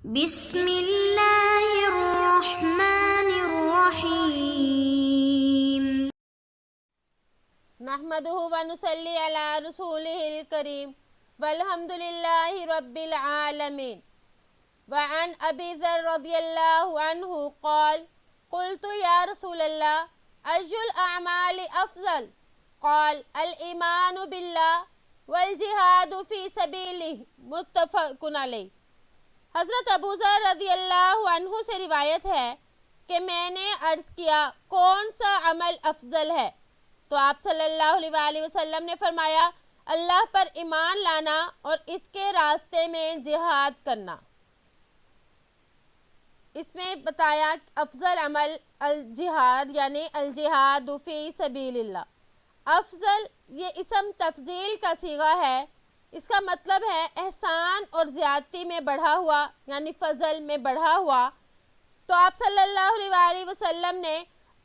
بسم اللہ الرحمن الرحیم نحمدہ ونصلی علی رسولہ الکریم والحمد للہ رب العالمین وعن ابی ذر رضی اللہ عنہ قال قلت یا رسول اللہ ای الاعمال افضل قال الایمان باللہ والجہاد فی سبیلہ متفق علیہ۔ حضرت ابو ذر رضی اللہ عنہ سے روایت ہے کہ میں نے عرض کیا کون سا عمل افضل ہے؟ تو آپ صلی اللہ علیہ وآلہ وسلم نے فرمایا اللہ پر ایمان لانا اور اس کے راستے میں جہاد کرنا۔ اس میں بتایا افضل عمل الجہاد یعنی الجہاد فی سبیل اللہ۔ افضل یہ اسم تفضیل کا صیغہ ہے، اس کا مطلب ہے احسان اور زیادتی میں بڑھا ہوا یعنی فضل میں بڑھا ہوا۔ تو آپ صلی اللہ علیہ وآلہ وسلم نے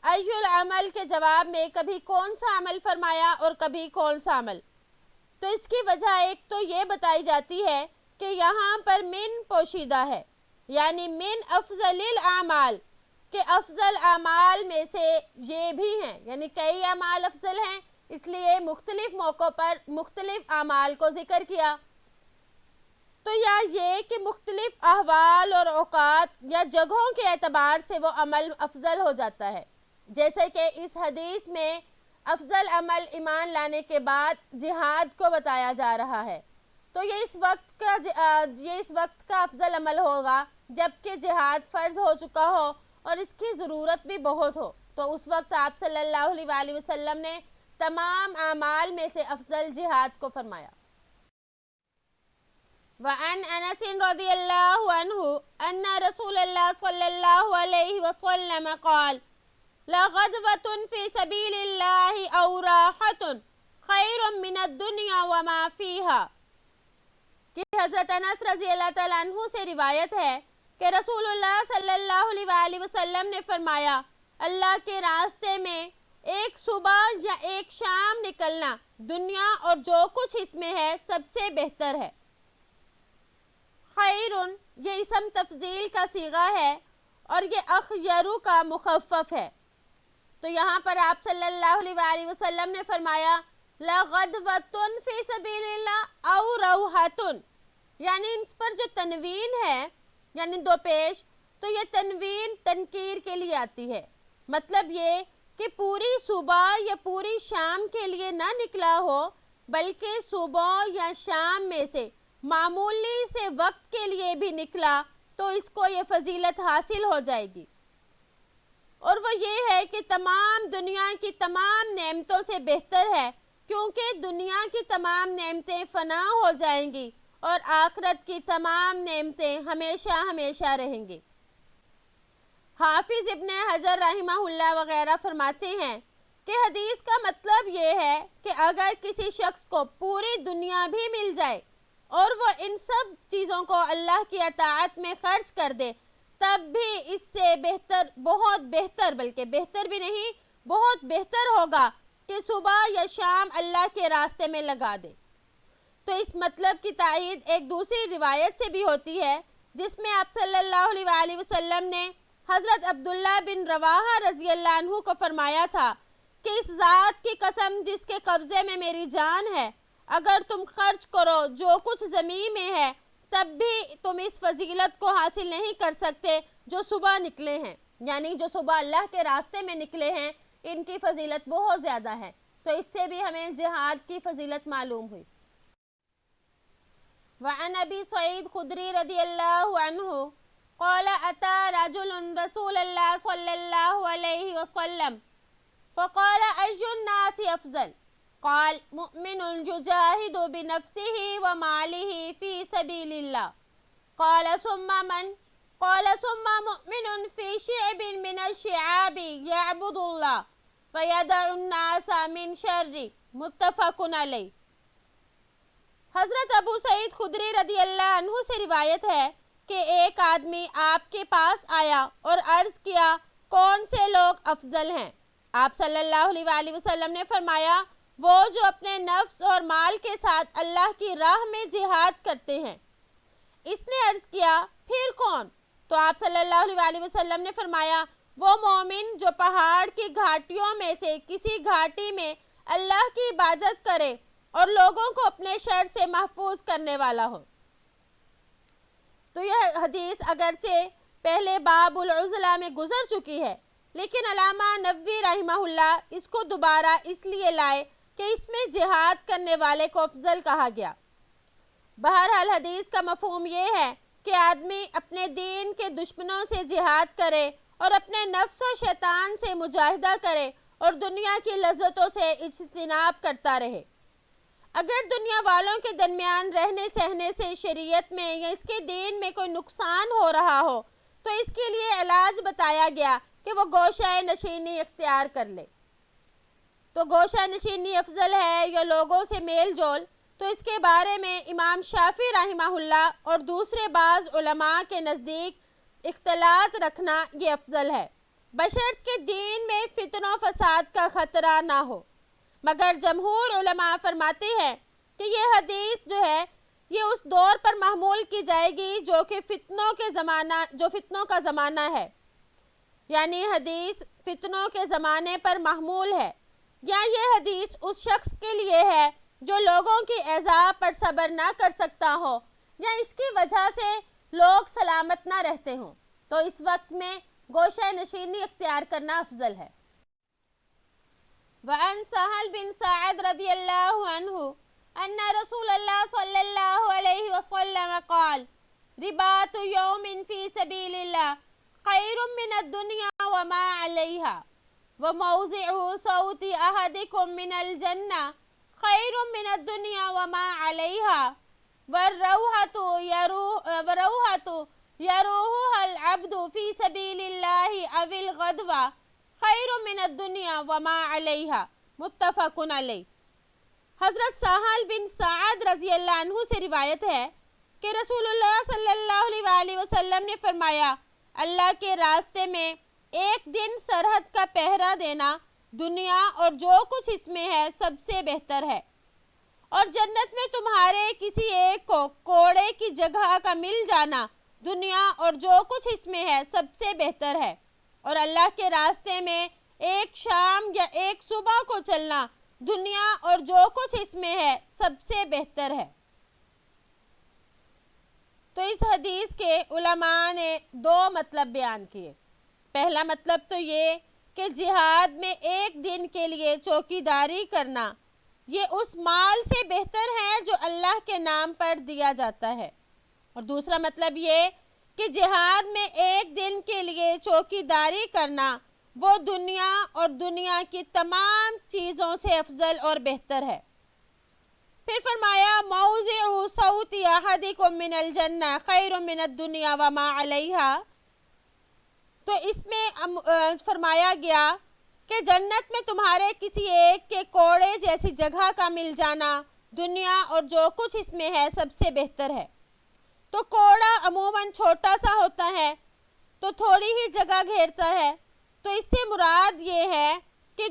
ای العمل کے جواب میں کبھی کون سا عمل فرمایا اور کبھی کون سا عمل؟ تو اس کی وجہ ایک تو یہ بتائی جاتی ہے کہ یہاں پر من پوشیدہ ہے، یعنی من افضل الاعمال، کہ افضل اعمال میں سے یہ بھی ہیں، یعنی کئی اعمال افضل ہیں، اس لیے مختلف موقعوں پر مختلف اعمال کو ذکر کیا۔ تو یا یہ کہ مختلف احوال اور اوقات یا جگہوں کے اعتبار سے وہ عمل افضل ہو جاتا ہے، جیسے کہ اس حدیث میں افضل عمل ایمان لانے کے بعد جہاد کو بتایا جا رہا ہے۔ تو یہ اس وقت کا افضل عمل ہوگا جبکہ جہاد فرض ہو چکا ہو اور اس کی ضرورت بھی بہت ہو، تو اس وقت آپ صلی اللہ علیہ وآلہ وسلم نے تمام اعمال میں سے افضل جہاد کو فرمایا۔ وعن انس رضی اللہ عنہ ان رسول اللہ صلی اللہ علیہ وسلم قال لغدوة فی سبیل اللہ او راحة خیر من الدنیا وما فیہا، کہ حضرت انس رضی اللہ تعالیٰ عنہ سے روایت ہے کہ رسول اللہ صلی اللہ علیہ وآلہ وسلم نے فرمایا اللہ کے راستے میں ایک صبح یا ایک شام نکلنا دنیا اور جو کچھ اس میں ہے سب سے بہتر ہے۔ خیرن یہ اسم تفضیل کا صیغہ ہے اور یہ اخیرو کا مخفف ہے۔ تو یہاں پر آپ صلی اللہ علیہ وآلہ وسلم نے فرمایا لغدوة فی سبیل اللہ او روحة، یعنی اس پر جو تنوین ہے یعنی دو پیش، تو یہ تنوین تنکیر کے لیے آتی ہے، مطلب یہ کہ پوری صبح یا پوری شام کے لیے نہ نکلا ہو بلکہ صبح یا شام میں سے معمولی سے وقت کے لیے بھی نکلا تو اس کو یہ فضیلت حاصل ہو جائے گی، اور وہ یہ ہے کہ تمام دنیا کی تمام نعمتوں سے بہتر ہے، کیونکہ دنیا کی تمام نعمتیں فنا ہو جائیں گی اور آخرت کی تمام نعمتیں ہمیشہ ہمیشہ رہیں گی۔ حافظ ابن حجر رحمہ اللہ وغیرہ فرماتے ہیں کہ حدیث کا مطلب یہ ہے کہ اگر کسی شخص کو پوری دنیا بھی مل جائے اور وہ ان سب چیزوں کو اللہ کی اطاعت میں خرچ کر دے تب بھی اس سے بہتر، بہت بہتر، بلکہ بہتر بھی نہیں بہت بہتر ہوگا کہ صبح یا شام اللہ کے راستے میں لگا دے۔ تو اس مطلب کی تائید ایک دوسری روایت سے بھی ہوتی ہے جس میں آپ صلی اللہ علیہ وآلہ وسلم نے حضرت عبداللہ بن رواحہ رضی اللہ عنہ کو فرمایا تھا کہ اس ذات کی قسم جس کے قبضے میں میری جان ہے، اگر تم خرچ کرو جو کچھ زمین میں ہے تب بھی تم اس فضیلت کو حاصل نہیں کر سکتے جو صبح نکلے ہیں، یعنی جو صبح اللہ کے راستے میں نکلے ہیں ان کی فضیلت بہت زیادہ ہے۔ تو اس سے بھی ہمیں جہاد کی فضیلت معلوم ہوئی۔ وعن ابی سعید خدری رضی اللہ عنہ قال اتى رجل رسول اللہ صلی اللہ علیہ وسلم فقال ای الناس افضل قال مؤمن یجاہد بنفسه وماله في سبیل اللہ قال ثم من قال ثم مؤمن في شعب من الشعاب يعبد الله فيدع الناس من شر متفق علیہ۔ حضرت ابو سعید خدری رضی اللہ عنہ سے روایت ہے کہ ایک آدمی آپ کے پاس آیا اور عرض کیا کون سے لوگ افضل ہیں؟ آپ صلی اللہ علیہ وآلہ وسلم نے فرمایا وہ جو اپنے نفس اور مال کے ساتھ اللہ کی راہ میں جہاد کرتے ہیں۔ اس نے عرض کیا پھر کون؟ کون؟ تو آپ صلی اللہ علیہ وسلم نے فرمایا وہ مومن جو پہاڑ کی گھاٹیوں میں سے کسی گھاٹی میں اللہ کی عبادت کرے اور لوگوں کو اپنے شر سے محفوظ کرنے والا ہو۔ تو یہ حدیث اگرچہ پہلے باب العزلہ میں گزر چکی ہے، لیکن علامہ نووی رحمہ اللہ اس کو دوبارہ اس لیے لائے کہ اس میں جہاد کرنے والے کو افضل کہا گیا۔ بہرحال حدیث کا مفہوم یہ ہے کہ آدمی اپنے دین کے دشمنوں سے جہاد کرے اور اپنے نفس و شیطان سے مجاہدہ کرے اور دنیا کی لذتوں سے اجتناب کرتا رہے۔ اگر دنیا والوں کے درمیان رہنے سہنے سے شریعت میں یا اس کے دین میں کوئی نقصان ہو رہا ہو تو اس کے لیے علاج بتایا گیا کہ وہ گوشہ نشینی اختیار کر لے۔ تو گوشہ نشینی افضل ہے یا لوگوں سے میل جول؟ تو اس کے بارے میں امام شافعی رحمہ اللہ اور دوسرے بعض علماء کے نزدیک اختلاط رکھنا یہ افضل ہے، بشرط کہ دین میں فتن و فساد کا خطرہ نہ ہو۔ مگر جمہور علماء فرماتے ہیں کہ یہ حدیث جو ہے یہ اس دور پر محمول کی جائے گی جو کہ فتنوں کا زمانہ ہے، یعنی حدیث فتنوں کے زمانے پر محمول ہے، یا یہ حدیث اس شخص کے لیے ہے جو لوگوں کی ایذا پر صبر نہ کر سکتا ہو یا اس کی وجہ سے لوگ سلامت نہ رہتے ہوں، تو اس وقت میں گوشہ نشینی اختیار کرنا افضل ہے۔ وعن سہل بن سعد رضی اللہ عنہ ان رسول اللہ صلی اللہ علیہ وسلم قال رباط یوم فی سبیل اللہ خیر من الدنیا وما علیہا وموضع صوت احدکم من الجنہ خیر من الدنیا وما علیہا والروحۃ یروحها العبد فی سبیل اللہ او الغدوہ خیر من الدنیا وما علیہا متفق علیہ۔ حضرت سہل بن سعد رضی اللہ عنہ سے روایت ہے کہ رسول اللہ صلی اللہ علیہ وسلم نے فرمایا اللہ کے راستے میں ایک دن سرحد کا پہرا دینا دنیا اور جو کچھ اس میں ہے سب سے بہتر ہے، اور جنت میں تمہارے کسی ایک کو کوڑے کی جگہ کا مل جانا دنیا اور جو کچھ اس میں ہے سب سے بہتر ہے، اور اللہ کے راستے میں ایک شام یا ایک صبح کو چلنا دنیا اور جو کچھ اس میں ہے سب سے بہتر ہے۔ تو اس حدیث کے علماء نے دو مطلب بیان کیے۔ پہلا مطلب تو یہ کہ جہاد میں ایک دن کے لیے چوکی داری کرنا یہ اس مال سے بہتر ہے جو اللہ کے نام پر دیا جاتا ہے، اور دوسرا مطلب یہ کہ جہاد میں ایک دن کے لیے چوکی داری کرنا وہ دنیا اور دنیا کی تمام چیزوں سے افضل اور بہتر ہے۔ پھر فرمایا موضع صوت احدکم من الجنہ خیر من الدنیا وما علیہا، تو اس میں فرمایا گیا کہ جنت میں تمہارے کسی ایک کے کوڑے جیسی جگہ کا مل جانا دنیا اور جو کچھ اس میں ہے سب سے بہتر ہے۔ تو کوڑا عموماً چھوٹا سا ہوتا ہے تو تھوڑی ہی جگہ گھیرتا ہے، تو اس سے مراد یہ ہے کہ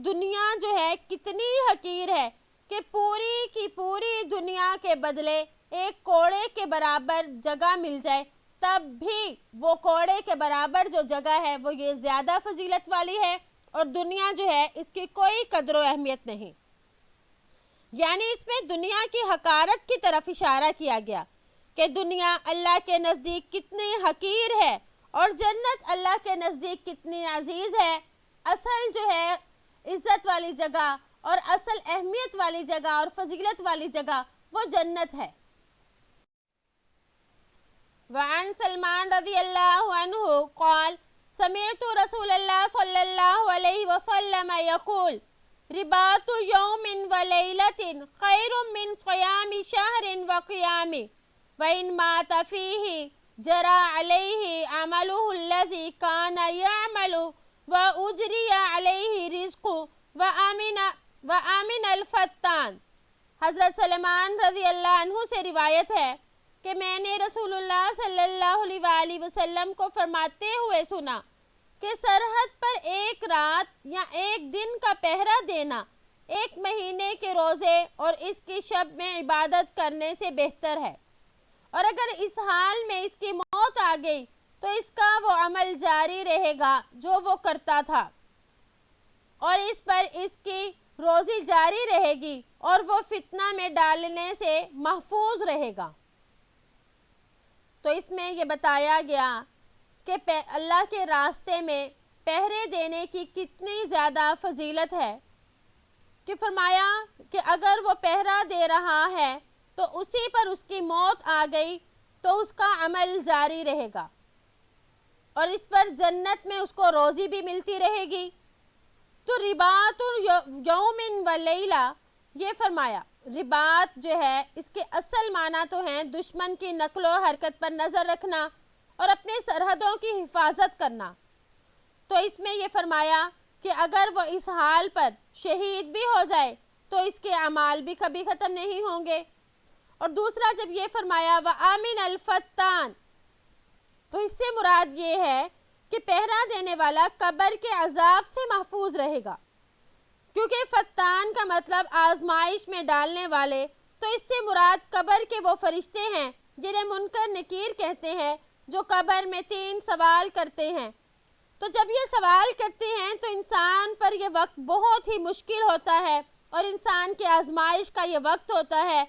دنیا جو ہے کتنی حقیر ہے کہ پوری کی پوری دنیا کے بدلے ایک کوڑے کے برابر جگہ مل جائے تب بھی وہ کوڑے کے برابر جو جگہ ہے وہ یہ زیادہ فضیلت والی ہے، اور دنیا جو ہے اس کی کوئی قدر و اہمیت نہیں۔ یعنی اس میں دنیا کی حقارت کی طرف اشارہ کیا گیا کہ دنیا اللہ کے نزدیک کتنی حقیر ہے اور جنت اللہ کے نزدیک کتنی عزیز ہے۔ اصل جو ہے عزت والی جگہ اور اصل اہمیت والی جگہ اور فضیلت والی جگہ وہ جنت ہے۔ وعن سلمان رضی اللہ عنہ قال سمعت رسول اللہ صلی اللہ علیہ وسلم یقول رباط یوم ولیلۃ خیر من صیام شہر وقیام وإن مات فیہ جرى علیہ عملہ الذی کان یعمل وأجری علیہ رزقہ وآمن الفتان۔ حضرت سلمان رضی اللہ عنہ سے روایت ہے کہ میں نے رسول اللہ صلی اللہ علیہ وسلم کو فرماتے ہوئے سنا کہ سرحد پر ایک رات یا ایک دن کا پہرا دینا ایک مہینے کے روزے اور اس کی شب میں عبادت کرنے سے بہتر ہے، اور اگر اس حال میں اس کی موت آ گئی تو اس کا وہ عمل جاری رہے گا جو وہ کرتا تھا، اور اس پر اس کی روزی جاری رہے گی اور وہ فتنہ میں ڈالنے سے محفوظ رہے گا۔ تو اس میں یہ بتایا گیا کہ اللہ کے راستے میں پہرے دینے کی کتنی زیادہ فضیلت ہے، کہ فرمایا کہ اگر وہ پہرا دے رہا ہے تو اسی پر اس کی موت آ گئی تو اس کا عمل جاری رہے گا اور اس پر جنت میں اس کو روزی بھی ملتی رہے گی۔ تو رباط یوم و لیلہ، یہ فرمایا رباط جو ہے اس کے اصل معنی تو ہیں دشمن کی نقل و حرکت پر نظر رکھنا اور اپنے سرحدوں کی حفاظت کرنا۔ تو اس میں یہ فرمایا کہ اگر وہ اس حال پر شہید بھی ہو جائے تو اس کے اعمال بھی کبھی ختم نہیں ہوں گے۔ اور دوسرا جب یہ فرمایا وَآمِنَ الْفَتَّانِ، تو اس سے مراد یہ ہے کہ پہرا دینے والا قبر کے عذاب سے محفوظ رہے گا، کیونکہ فتان کا مطلب آزمائش میں ڈالنے والے، تو اس سے مراد قبر کے وہ فرشتے ہیں جنہیں منکر نکیر کہتے ہیں، جو قبر میں 3 سوال کرتے ہیں۔ تو جب یہ سوال کرتے ہیں تو انسان پر یہ وقت بہت ہی مشکل ہوتا ہے اور انسان کی آزمائش کا یہ وقت ہوتا ہے،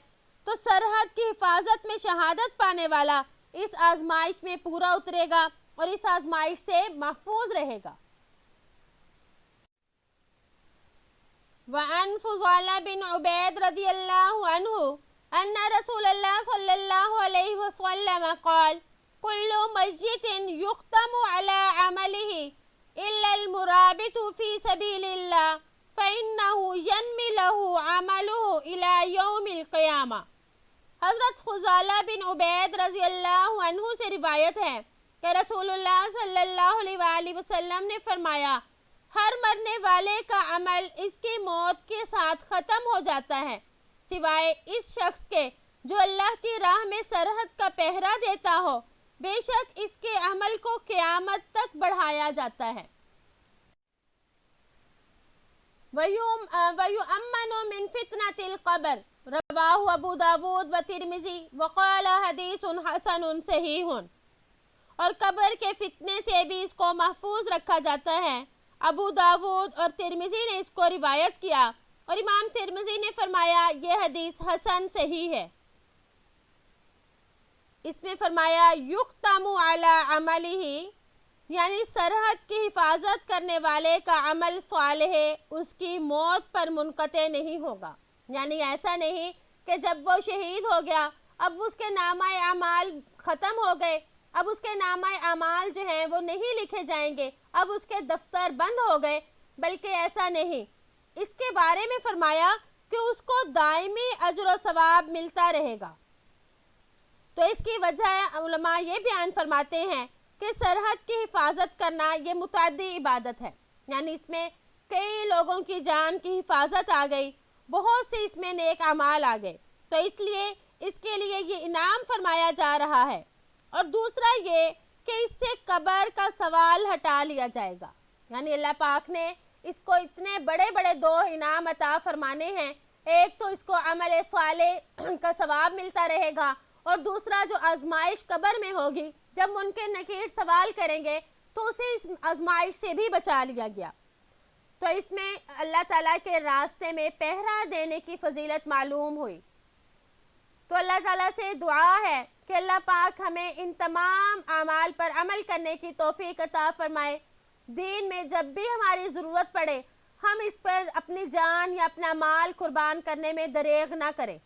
تو سرحد کی حفاظت میں شہادت پانے والا اس آزمائش میں پورا اترے گا اور اس آزمائش سے محفوظ رہے گا۔ وعن فضالہ بن عبید رضی اللہ عنہ ان رسول اللہ صلی اللہ علیہ وسلم قال كل ميت يختم على عمله إلا المرابط في سبيل الله فإنه ينمي له عمله إلى يوم القيامة۔ حضرت فضالہ بن عبید رضی اللہ عنہ سے روایت ہے کہ رسول اللہ صلی اللہ علیہ وآلہ وسلم نے فرمایا ہر مرنے والے کا عمل اس کی موت کے ساتھ ختم ہو جاتا ہے، سوائے اس شخص کے جو اللہ کی راہ میں سرحد کا پہرا دیتا ہو، بے شک اس کے عمل کو قیامت تک بڑھایا جاتا ہے۔ وَيُؤَمَّنُ مِنْ فِتْنَةِ الْقَبْرِ رواہ ابو داود و ترمذی وقال حدیث حسن صحیح۔ اور قبر کے فتنے سے بھی اس کو محفوظ رکھا جاتا ہے۔ ابو داود اور ترمذی نے اس کو روایت کیا اور امام ترمذی نے فرمایا یہ حدیث حسن صحیح ہے۔ اس میں فرمایا یختم علی عملہ، یعنی سرحد کی حفاظت کرنے والے کا عمل صالح اس کی موت پر منقطع نہیں ہوگا، یعنی ایسا نہیں کہ جب وہ شہید ہو گیا اب اس کے نامہ اعمال ختم ہو گئے، اب اس کے نامہ اعمال جو ہیں وہ نہیں لکھے جائیں گے، اب اس کے دفتر بند ہو گئے، بلکہ ایسا نہیں۔ اس کے بارے میں فرمایا کہ اس کو دائمی اجر و ثواب ملتا رہے گا۔ تو اس کی وجہ علماء یہ بیان فرماتے ہیں کہ سرحد کی حفاظت کرنا یہ متعدی عبادت ہے، یعنی اس میں کئی لوگوں کی جان کی حفاظت آ گئی، بہت سے اس میں نیک اعمال آ گئے، تو اس لیے اس کے لیے یہ انعام فرمایا جا رہا ہے۔ اور دوسرا یہ کہ اس سے قبر کا سوال ہٹا لیا جائے گا، یعنی اللہ پاک نے اس کو اتنے بڑے بڑے 2 انعام عطا فرمانے ہیں، ایک تو اس کو عمل صالح کا ثواب ملتا رہے گا، اور دوسرا جو آزمائش قبر میں ہوگی جب منکر نکیر سوال کریں گے تو اسے اس آزمائش سے بھی بچا لیا گیا۔ تو اس میں اللہ تعالیٰ کے راستے میں پہرا دینے کی فضیلت معلوم ہوئی۔ تو اللہ تعالیٰ سے دعا ہے کہ اللہ پاک ہمیں ان تمام اعمال پر عمل کرنے کی توفیق عطا فرمائے، دین میں جب بھی ہماری ضرورت پڑے ہم اس پر اپنی جان یا اپنا مال قربان کرنے میں دریغ نہ کریں۔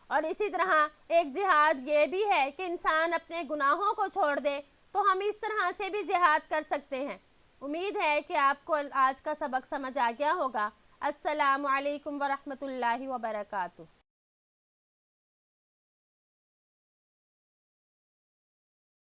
اور اسی طرح ایک جہاد یہ بھی ہے کہ انسان اپنے گناہوں کو چھوڑ دے، تو ہم اس طرح سے بھی جہاد کر سکتے ہیں۔ امید ہے کہ آپ کو آج کا سبق سمجھ آ گیا ہوگا۔ السلام علیکم ورحمۃ اللہ وبرکاتہ۔